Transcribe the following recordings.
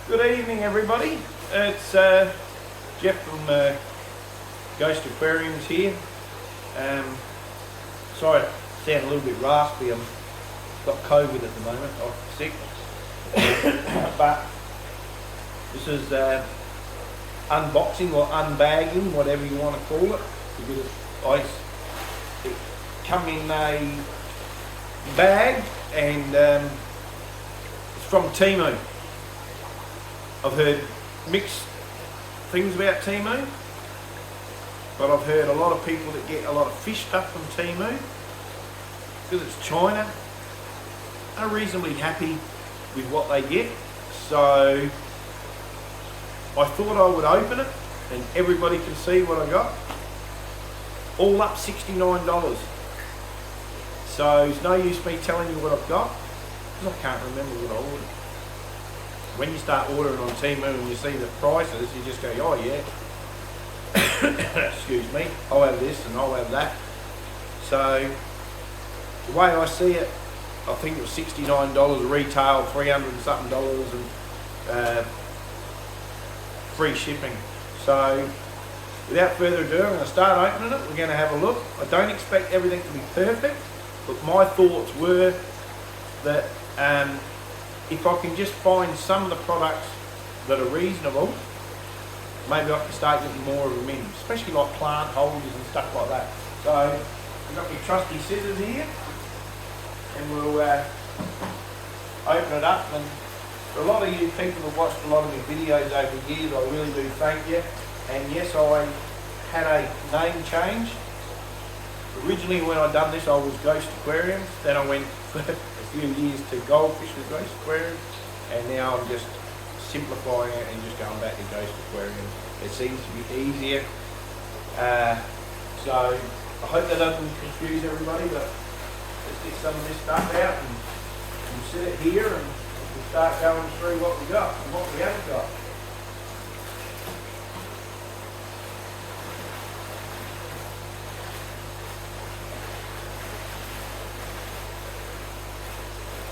Good evening, everybody. It's Jeff from Ghost Aquariums here. Sorry, I sound a little bit raspy. I've got COVID at the moment. I'm sick. But this is unboxing or unbagging, whatever you want to call it, because it come in a bag and it's from TEMU. I've heard mixed things about TEMU, but I've heard a lot of people that get a lot of fish stuff from TEMU, because it's China, are reasonably happy with what they get. So I thought I would open it and everybody can see what I got. All up $69. So it's no use me telling you what I've got, because I can't remember what I ordered. When you start ordering on TEMU and you see the prices, you just go, oh yeah, excuse me, I'll have this and I'll have that. So the way I see it, I think it was $69 retail, $300 and something and free shipping. So without further ado, I'm going to start opening it. We're going to have a look. I don't expect everything to be perfect, but my thoughts were that if I can just find some of the products that are reasonable, maybe I can start getting more of them in, especially like plant holders and stuff like that. So I've got my trusty scissors here, and we'll open it up. And for a lot of you people who've watched a lot of my videos over the years, I really do thank you. And yes, I had a name change. Originally when I done this, I was Ghost Aquariums, then I went few years to Goldfish with Ghost Aquarium, and now I'm just simplifying it and just going back to Ghost Aquarium. It seems to be easier. So I hope that doesn't confuse everybody, but let's get some of this stuff out and set it here, and we'll start going through what we got and what we haven't got.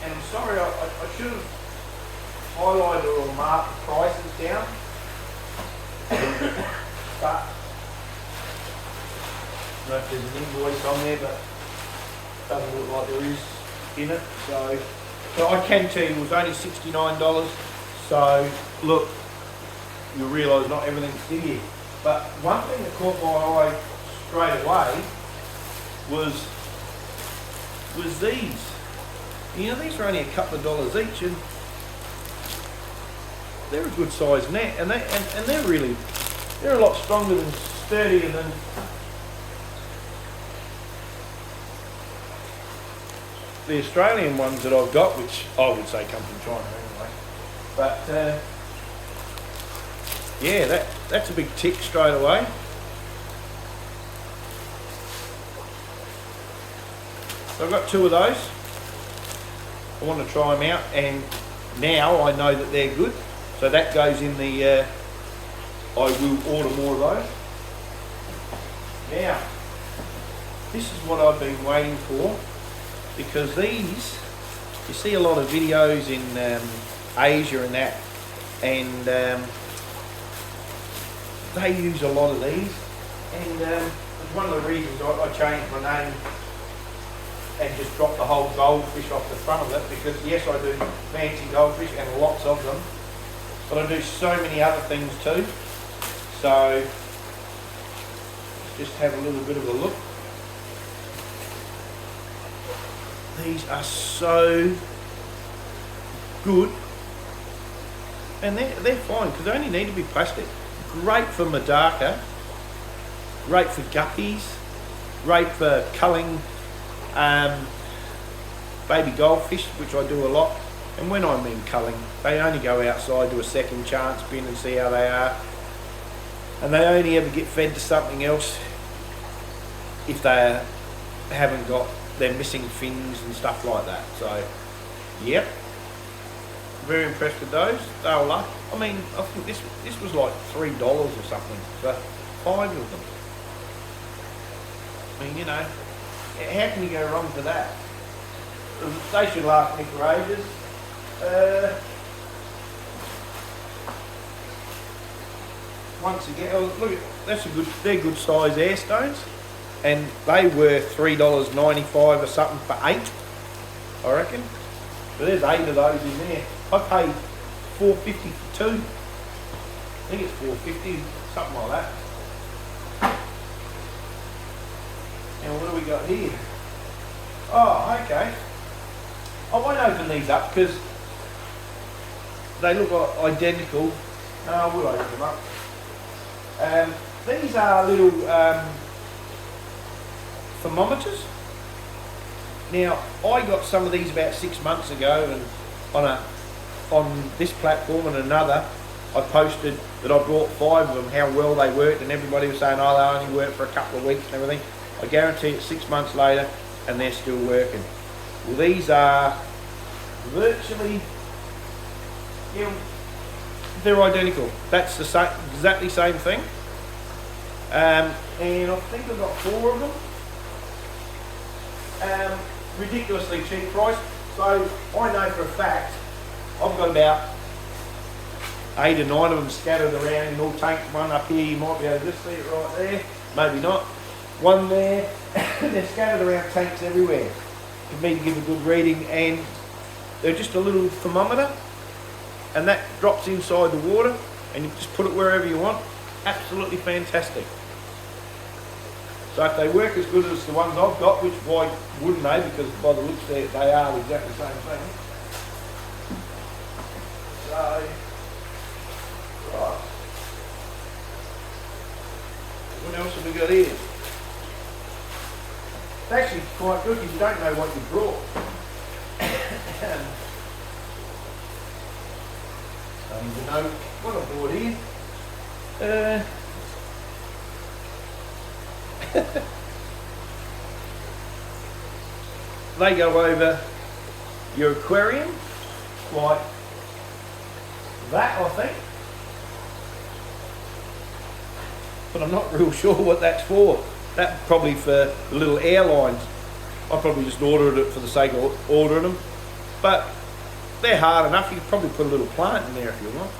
And I'm sorry, I should have highlighted or marked the prices down, but I don't know if there's an invoice on there, but it doesn't look like there is in it. So I can tell you it was only $69. So look, you'll realise not everything's in here. But one thing that caught my eye straight away was these. You know, these are only a couple of dollars each, and they're a good size net, and they're a lot stronger and sturdier than the Australian ones that I've got, which I would say come from China anyway. But yeah, that's a big tick straight away. So I've got two of those. I want to try them out, and now I know that they're good, so that goes in the I will order more of those. Now this is what I've been waiting for, because these, you see a lot of videos in Asia and that, and they use a lot of these, and it's one of the reasons I changed my name and just drop the whole goldfish off the front of it, because yes, I do fancy goldfish and lots of them, but I do so many other things too. So let's just have a little bit of a look. These are so good, and they're fine, because they only need to be plastic. Great for Madaka, great for guppies, great for culling baby goldfish, which I do a lot. And when I mean culling, they only go outside to a second chance bin and see how they are, and they only ever get fed to something else if they haven't got, they're missing fins and stuff like that. So yep, very impressed with those. They were lucky. I mean, I think this was like $3 or something for 5 of them. I mean, you know, how can you go wrong for that? They should last me for ages. once again, oh, look, they're good size air stones, and they were $3.95 or something for 8, I reckon. So there's 8 of those in there. I paid $4.50 for 2. I think it's $4.50, something like that. Now what do we got here? Oh, okay. I won't open these up because they look identical. No, I will open them up. These are little thermometers. Now, I got some of these about 6 months ago, and on this platform and another, I posted that I bought 5 of them, how well they worked, and everybody was saying, oh, they only work for a couple of weeks and everything. I guarantee it's 6 months later, and they're still working. Well, these are virtually, they're identical. That's the same, exactly same thing. And I think I've got 4 of them. Ridiculously cheap price. So I know for a fact I've got about 8 or 9 of them scattered around in all tanks. One up here, you might be able to just see it right there. Maybe not. One there. They're scattered around tanks everywhere for me to give a good reading, and they're just a little thermometer, and that drops inside the water, and you just put it wherever you want. Absolutely fantastic. So if they work as good as the ones I've got, which why wouldn't they? Because by the looks there, they are exactly the same thing. So, right. What else have we got here? It's actually quite good if you don't know what you brought. Don't even know what I brought here. They go over your aquarium like that, I think. But I'm not real sure what that's for. That's probably for the little airlines. I probably just ordered it for the sake of ordering them. But they're hard enough. You could probably put a little plant in there if you want.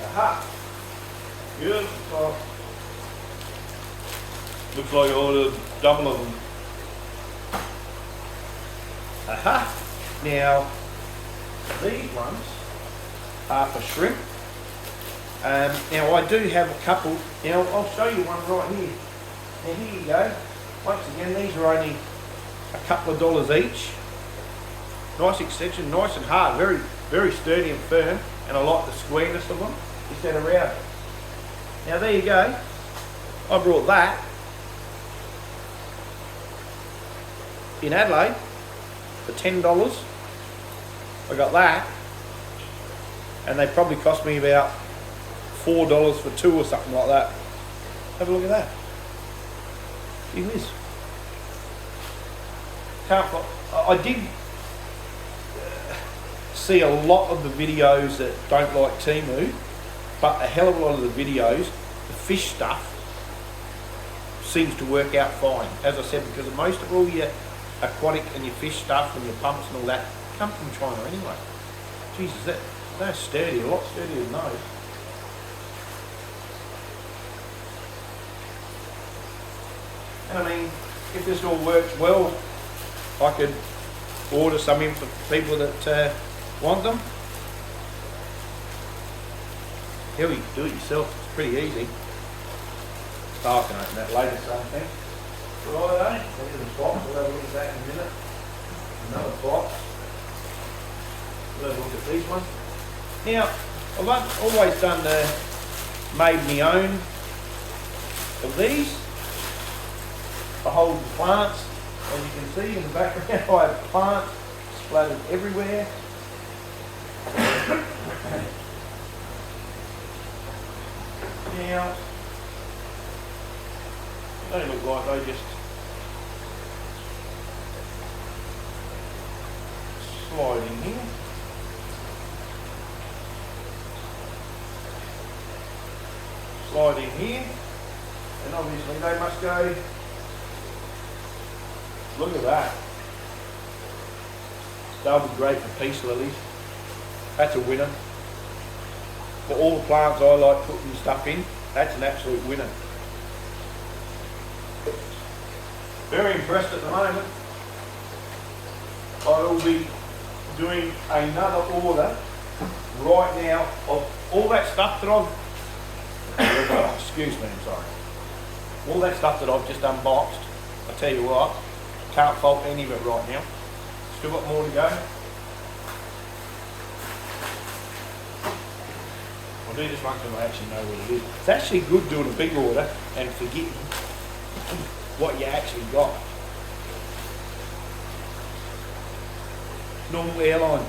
Aha. Good. Oh. Looks like I ordered double of them. Aha. Now, these ones are for shrimp. Now I do have a couple. Now I'll show you one right here. Now here you go. Once again, these are only a couple of dollars each. Nice extension, nice and hard, very, very sturdy and firm, and I like the squareness of them instead of round. Now there you go. I brought that in Adelaide for $10. I got that, and they probably cost me about $4 for 2 or something like that. Have a look at that. Gee whiz. I did see a lot of the videos that don't like TEMU, but a hell of a lot of the videos, the fish stuff, seems to work out fine. As I said, because most of all your aquatic and your fish stuff and your pumps and all that come from China anyway. Jesus, they're sturdy, a lot sturdier than those. And I mean, if this all works well, I could order some in for people that want them. Here you do it yourself, it's pretty easy. Oh, I can open that later, something. Righto, there's the box, we'll have a look at that in a minute. Another box. We'll have a look at these ones. Now, I've always made my own of these. I hold the plants, as you can see in the background. I have plants splattered everywhere. Now, they look like they just slide in here. Slide in here, and obviously they must go. Look at that. They'll be great for peace lilies. That's a winner. For all the plants I like putting stuff in, that's an absolute winner. Very impressed at the moment. I will be doing another order right now of all that stuff that I've excuse me, I'm sorry. All that stuff that I've just unboxed. I tell you what, can't fault any of it right now. Still got more to go. I'll do this one because I actually know what it is. It's actually good doing a big order and forgetting what you actually got. Normal airline.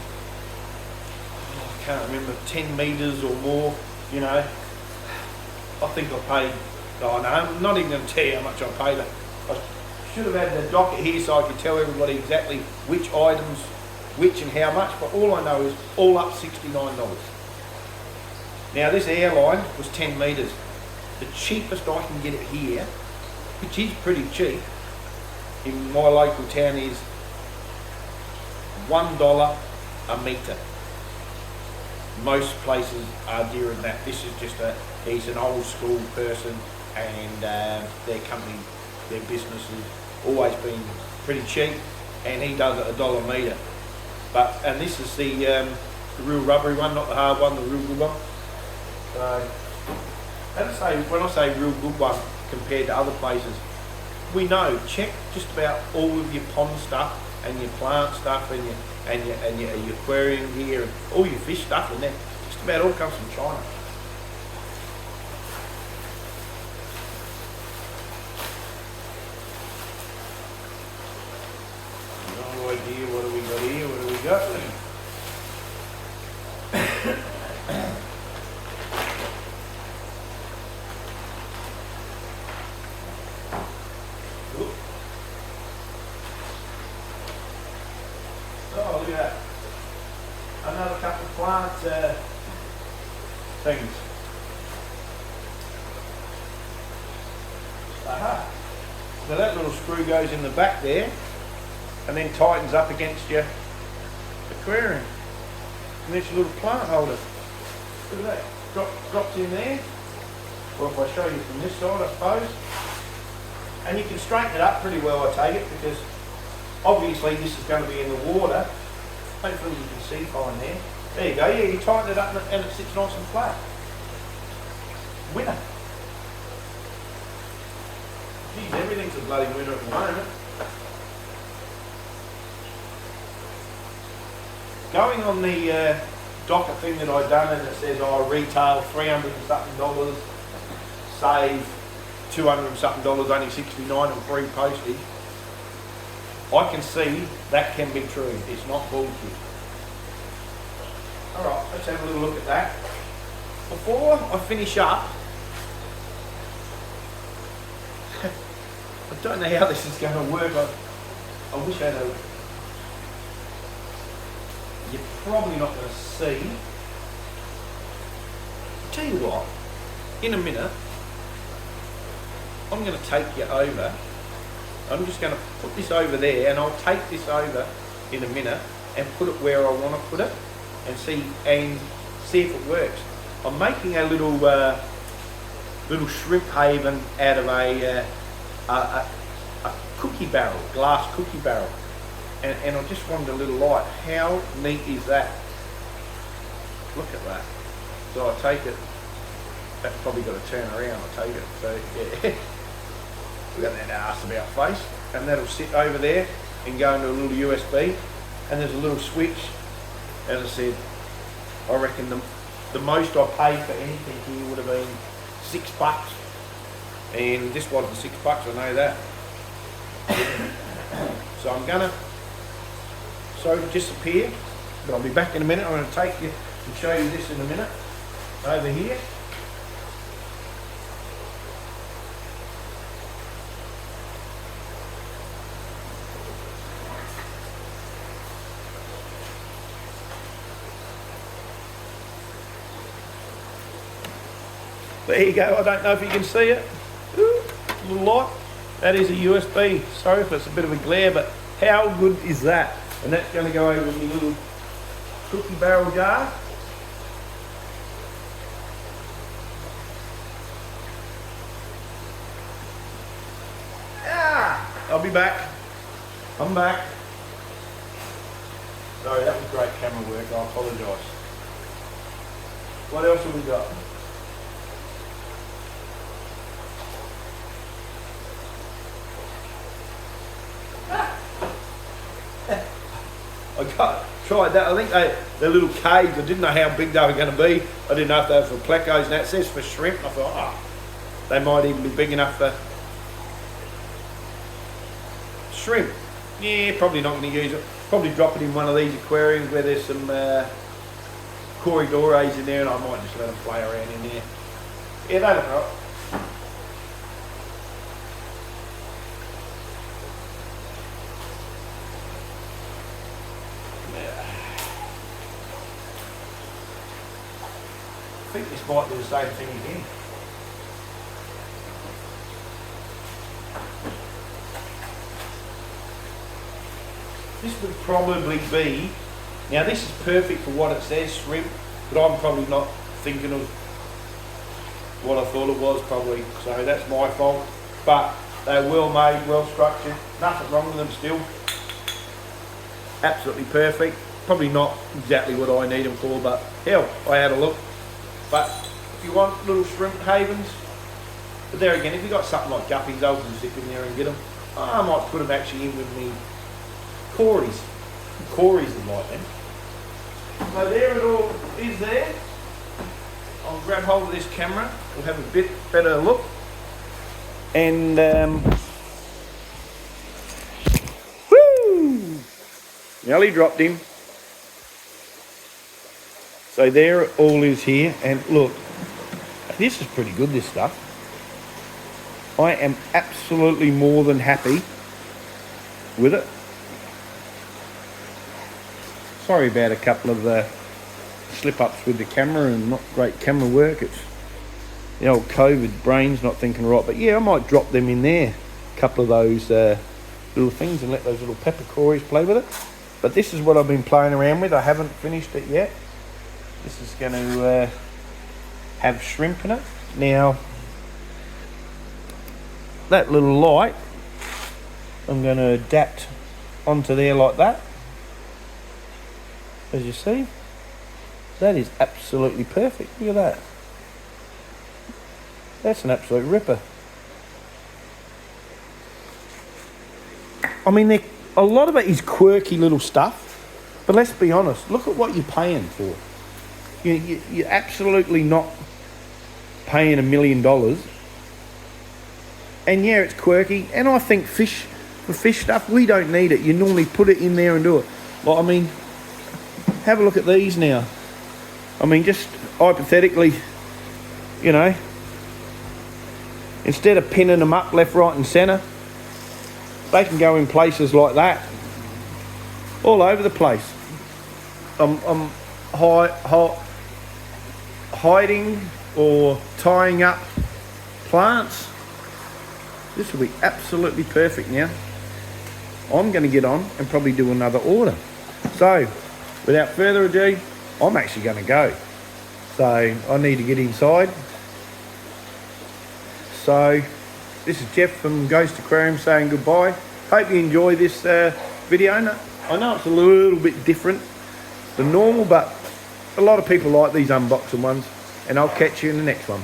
Oh, I can't remember, 10 metres or more, you know. I think I paid, oh no, I'm not even going to tell you how much I paid. I should have had the docket here so I could tell everybody exactly which items, which and how much, but all I know is all up $69. Now this airline was 10 metres. The cheapest I can get it here, which is pretty cheap, in my local town is $1 a metre. Most places are dearer than that. This is just he's an old school person, and their company, their business has always been pretty cheap, and he does it $1 a metre. And this is the real rubbery one, not the hard one, the real good one. So, when I say real good one compared to other places, we know, check just about all of your pond stuff and your plant stuff and your aquarium gear and all your fish stuff, and that just about all comes from China. No idea what do we got here, what do we got? Oh, look at that. Another couple of plant things. Aha. So that little screw goes in the back there and then tightens up against your aquarium. And there's your little plant holder. Look at that. Drops in there. Or if I show you from this side, I suppose. And you can straighten it up pretty well, I take it, because obviously this is going to be in the water. Hopefully you can see fine there. There you go, yeah, you tighten it up and it sits nice and flat. Winner. Geez, everything's a bloody winner at the moment. Going on the docket thing that I done, and it says, oh, retail $300 and something, save $200 and something, only 69 and free postage. I can see that can be true. It's not bullshit. Alright, let's have a little look at that. Before I finish up, I don't know how this is going to work. I wish I had a... You're probably not going to see. I'll tell you what, in a minute, I'm going to take you over. I'm just going to put this over there, and I'll take this over in a minute and put it where I want to put it and see if it works. I'm making a little shrimp haven out of a cookie barrel, glass cookie barrel, and I just wanted a little light. How neat is that? Look at that. So I take it. That's probably got to turn around. I take it. So yeah. Look at that arse about face, and that'll sit over there and go into a little USB, and there's a little switch. As I said, I reckon the most I paid for anything here would have been $6, and this wasn't $6, I know that. So I'm gonna disappear, but I'll be back in a minute. I'm going to take you and show you this in a minute over here. There you go. I don't know if you can see it. Ooh, little light. That is a USB. Sorry if it's a bit of a glare, but how good is that? And that's going to go over my little cookie barrel jar. I'll be back. I'm back. Sorry, that was great camera work. I apologise. What else have we got? Tried that. I think they're little cages. I didn't know how big they were going to be. I didn't know if they were for plecos, and that says for shrimp. I thought, they might even be big enough for shrimp. Yeah, probably not going to use it. Probably drop it in one of these aquariums where there's some corridores in there, and I might just let them play around in there. Yeah, they look right. I think this might do the same thing again. This would probably be, now this is perfect for what it says, shrimp, but I'm probably not thinking of what I thought it was probably, so that's my fault. But they're well made, well structured, nothing wrong with them still. Absolutely perfect. Probably not exactly what I need them for, but hell, I had a look. But if you want little shrimp havens, but there again, if you've got something like guppies, I can stick in there and get them. I might put them actually in with me Corys. Corys are like them. So there it all is there. I'll grab hold of this camera. We'll have a bit better look. And woo! Nearly dropped him. So there it all is here, and look, this is pretty good, this stuff. I am absolutely more than happy with it. Sorry about a couple of slip-ups with the camera and not great camera work. It's the old COVID brain's not thinking right, but yeah, I might drop them in there. A couple of those little things and let those little peppercorns play with it. But this is what I've been playing around with. I haven't finished it yet. This is going to have shrimp in it. Now, that little light, I'm going to adapt onto there like that. As you see, that is absolutely perfect. Look at that. That's an absolute ripper. I mean, a lot of it is quirky little stuff, but let's be honest, look at what you're paying for. You're absolutely not paying $1 million. And yeah, it's quirky. And I think for fish stuff, we don't need it. You normally put it in there and do it. Well, I mean, have a look at these now. I mean, just hypothetically, you know, instead of pinning them up left, right and centre, they can go in places like that. All over the place. I'm hiding or tying up plants. This will be absolutely perfect now. I'm going to get on and probably do another order. So, without further ado, I'm actually going to go. So, I need to get inside. So, this is Jeff from Ghost Aquarium saying goodbye. Hope you enjoy this video. I know it's a little bit different than normal, but a lot of people like these unboxing ones, and I'll catch you in the next one.